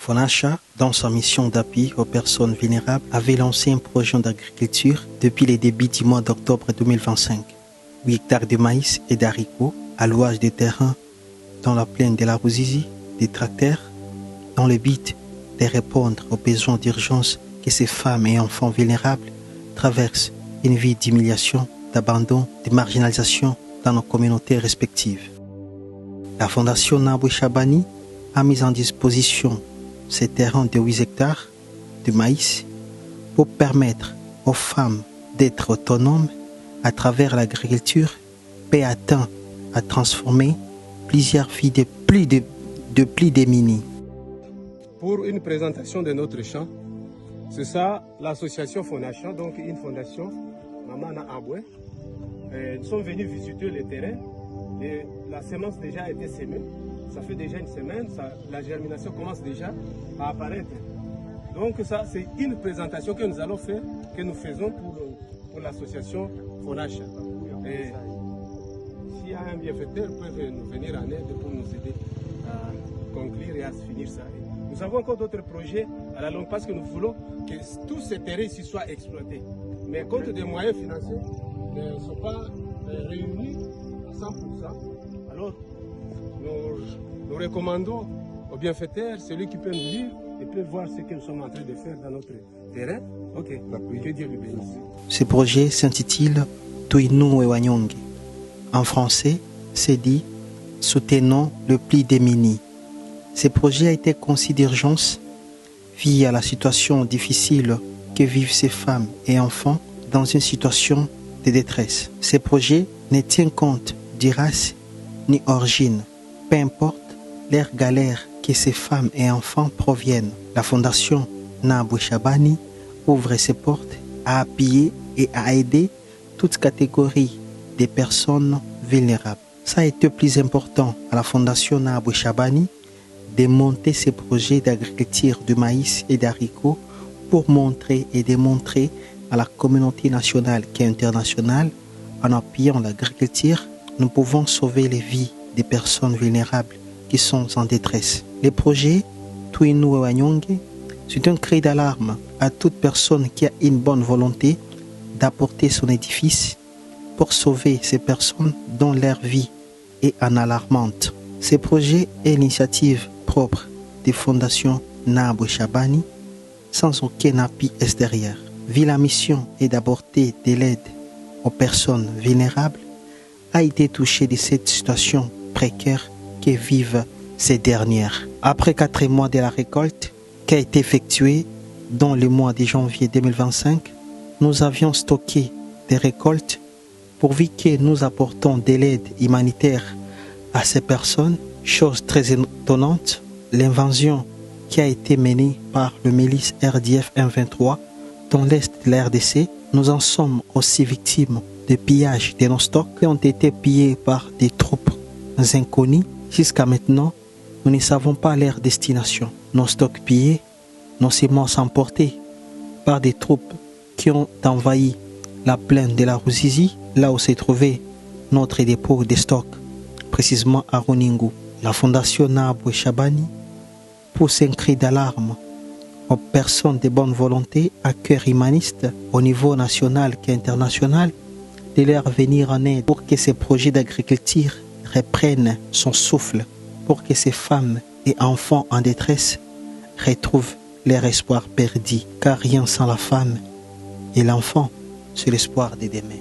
FONACHA, dans sa mission d'appui aux personnes vulnérables, avait lancé un projet d'agriculture depuis les débuts du mois d'octobre 2025. 8 hectares de maïs et d'haricots, allouage des terrains dans la plaine de la Ruzizi, des tracteurs, dans le but de répondre aux besoins d'urgence que ces femmes et enfants vulnérables traversent une vie d'humiliation, d'abandon, de marginalisation dans nos communautés respectives. La Fondation Nabou Chabani a mis en disposition ces terrains de 8 hectares de maïs pour permettre aux femmes d'être autonomes à travers l'agriculture et atteint à transformer plusieurs vies de plus démunies. Pour une présentation de notre champ, c'est ça l'association FONACHA, donc une fondation Mamana Aboué. Nous sommes venus visiter le terrain et la semence déjà a été semée. Ça fait déjà une semaine, la germination commence déjà à apparaître. Donc ça, c'est une présentation que nous allons faire, que nous faisons pour l'association FONACHA. Et s'il y a un bienfaiteur, ils peuvent nous venir en aide pour nous aider à conclure et à finir ça. Et nous avons encore d'autres projets à la longue parce que nous voulons que tous ces terrains ici soient exploités. Mais compte des moyens financiers ne sont pas réunis à 100%. Alors, nous recommandons aux bienfaiteurs, celui qui peut nous lire et peut voir ce que nous sommes en train de faire dans notre terrain. Ok, que Dieu lui bénisse. Ce projet s'intitule Tuinu Ewanyonge. En français, c'est dit Soutenons le plus démuni. Ce projet a été conçu d'urgence via la situation difficile que vivent ces femmes et enfants dans une situation de détresse. Ce projet ne tient compte de race ni origine, peu importe leur galère que ces femmes et enfants proviennent. La Fondation Nabou Chabani ouvre ses portes à appuyer et à aider toute catégorie de personnes vulnérables. Ça a été plus important à la Fondation Nabou Chabani de monter ces projets d'agriculture de maïs et d'haricots pour montrer et démontrer à la communauté nationale et internationale, en appuyant l'agriculture, nous pouvons sauver les vies des personnes vulnérables qui sont en détresse. Le projet Tuinu Ewanyonge, c'est un cri d'alarme à toute personne qui a une bonne volonté d'apporter son édifice pour sauver ces personnes dont leur vie est en alarmante. Ce projet est l'initiative propre des fondations Nabou Chabani sans aucun appui extérieur. Vu la mission est d'apporter de l'aide aux personnes vulnérables, a été touché de cette situation précaire que vivent ces dernières. Après 4 mois de la récolte qui a été effectuée dans le mois de janvier 2025, nous avions stocké des récoltes pourvu que nous apportons de l'aide humanitaire à ces personnes. Chose très étonnante, l'invasion qui a été menée par le milice RDF M23 dans l'est de la RDC, nous en sommes aussi victimes de pillage de nos stocks qui ont été pillés par des troupes inconnues. Jusqu'à maintenant, nous ne savons pas leur destination. Nos stocks pillés, nos semences emportées par des troupes qui ont envahi la plaine de la Ruzizi, là où s'est trouvé notre dépôt de stocks, précisément à Runingu. La Fondation Nabou Chabani pousse un cri d'alarme aux personnes de bonne volonté à cœur humaniste au niveau national et international de leur venir en aide pour que ces projets d'agriculture reprennent son souffle, pour que ces femmes et enfants en détresse retrouvent leur espoir perdu, car rien sans la femme et l'enfant, c'est l'espoir de demain.